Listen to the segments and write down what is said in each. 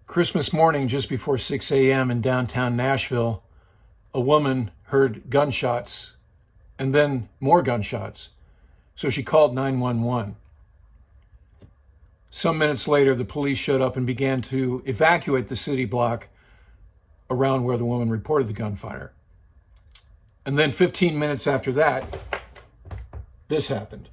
Christmas morning, just before 6 a.m. in downtown Nashville, a woman heard gunshots and then more gunshots. So she called 911. Some minutes later, the police showed up and began to evacuate the city block around where the woman reported the gunfire. And then 15 minutes after that, this happened.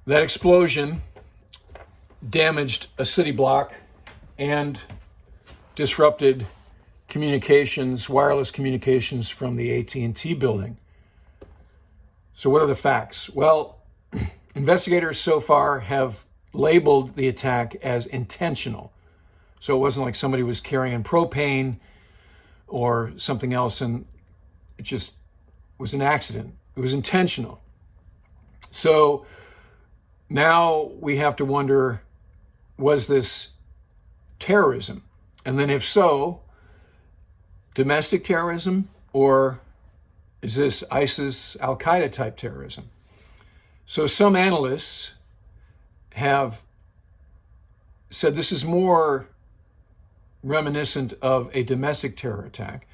That explosion damaged a city block and disrupted communications, wireless communications from the AT&T building. So what are the facts? Well, investigators so far have labeled the attack as intentional. So it wasn't like somebody was carrying propane or something else and it just was an accident. It was intentional. So now we have to wonder, was this terrorism? And then if so, domestic terrorism, or is this ISIS, Al-Qaeda type terrorism? So some analysts have said this is more reminiscent of a domestic terror attack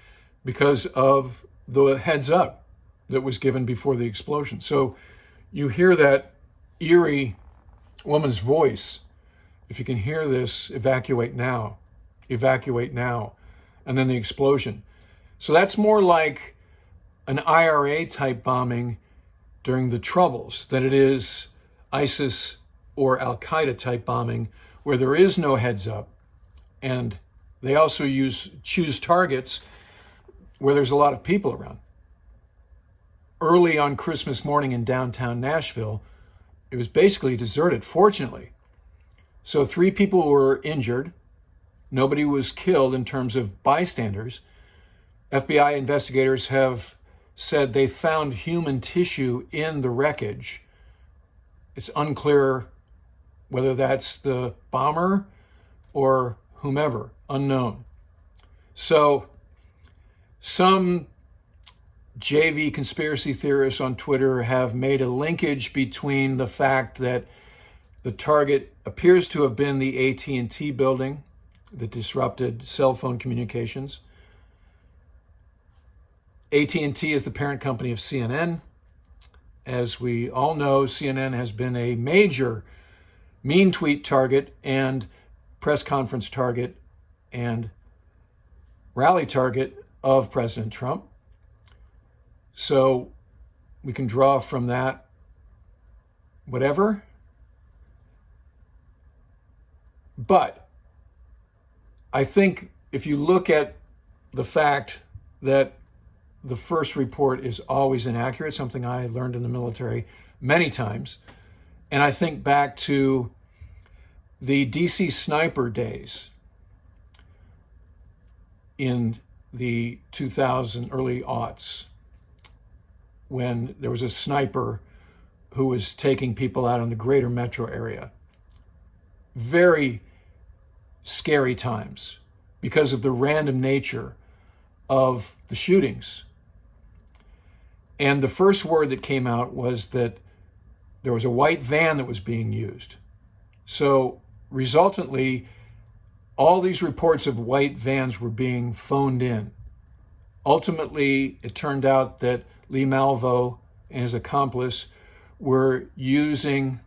because of the heads up that was given before the explosion. So you hear that eerie woman's voice. If you can hear this, evacuate now, and then the explosion. So that's more like an IRA type bombing during the Troubles than it is ISIS or Al-Qaeda type bombing where there is no heads up. And they also choose targets where there's a lot of people around. Early on Christmas morning in downtown Nashville, it was basically deserted, fortunately. So 3 people were injured. Nobody was killed in terms of bystanders. FBI investigators have said they found human tissue in the wreckage. It's unclear whether that's the bomber or whomever, unknown. So some JV conspiracy theorists on Twitter have made a linkage between the fact that the target appears to have been the AT&T building that disrupted cell phone communications. AT&T is the parent company of CNN. As we all know, CNN has been a major mean tweet target and press conference target and rally target of President Trump. So we can draw from that whatever. But I think if you look at the fact that the first report is always inaccurate, something I learned in the military many times, and I think back to the DC sniper days in the 2000 early aughts, when there was a sniper who was taking people out in the greater metro area. Very scary times because of the random nature of the shootings. And the first word that came out was that there was a white van that was being used. So resultantly, all these reports of white vans were being phoned in. Ultimately, it turned out that Lee Malvo and his accomplice were using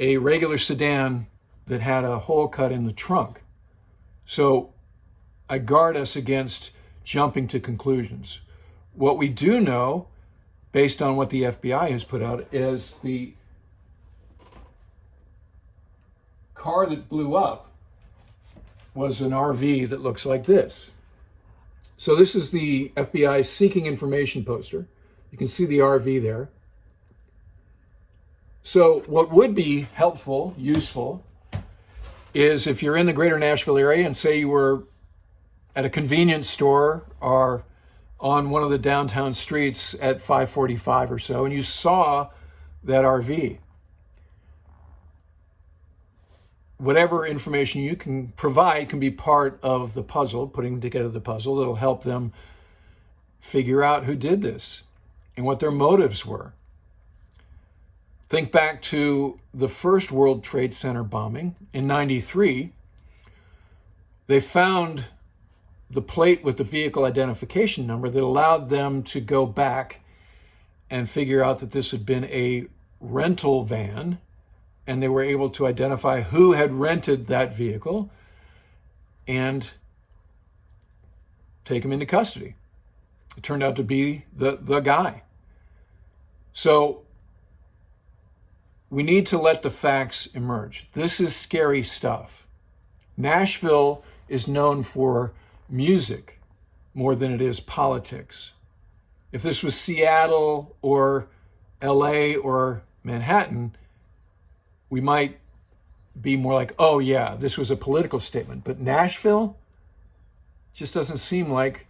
a regular sedan that had a hole cut in the trunk. So I guard us against jumping to conclusions. What we do know, based on what the FBI has put out, is the car that blew up was an RV that looks like this. So this is the FBI seeking information poster. You can see the RV there. So what would be helpful, useful, is if you're in the greater Nashville area and say you were at a convenience store or on one of the downtown streets at 5:45 or so, and you saw that RV. Whatever information you can provide can be part of the puzzle, putting together the puzzle that'll help them figure out who did this and what their motives were. Think back to the first World Trade Center bombing in '93. They found the plate with the vehicle identification number that allowed them to go back and figure out that this had been a rental van, and they were able to identify who had rented that vehicle and take him into custody. It turned out to be the guy. So we need to let the facts emerge. This is scary stuff. Nashville is known for music more than it is politics. If this was Seattle or LA or Manhattan, we might be more like, oh yeah, this was a political statement. But Nashville just doesn't seem like,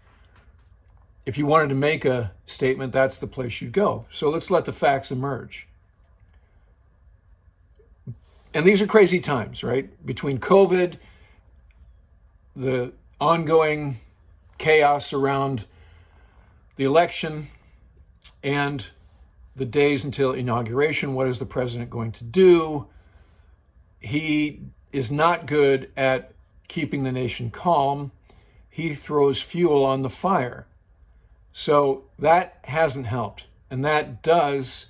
if you wanted to make a statement, that's the place you'd go. So let's let the facts emerge. And these are crazy times, right? Between COVID, the ongoing chaos around the election, and the days until inauguration. What is the president going to do? He is not good at keeping the nation calm. He throws fuel on the fire. So that hasn't helped. And that does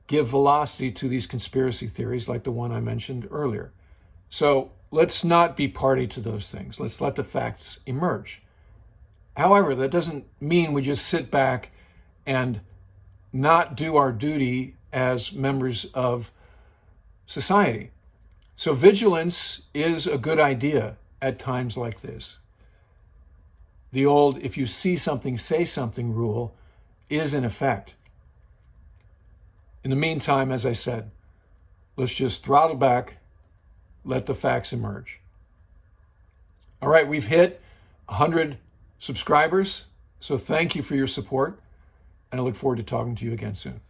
give velocity to these conspiracy theories like the one I mentioned earlier. So let's not be party to those things. Let's let the facts emerge. However, that doesn't mean we just sit back and not do our duty as members of society. So vigilance is a good idea at times like this. The old, if you see something, say something rule is in effect. In the meantime, as I said, let's just throttle back, let the facts emerge. All right, we've hit 100 subscribers, so thank you for your support, and I look forward to talking to you again soon.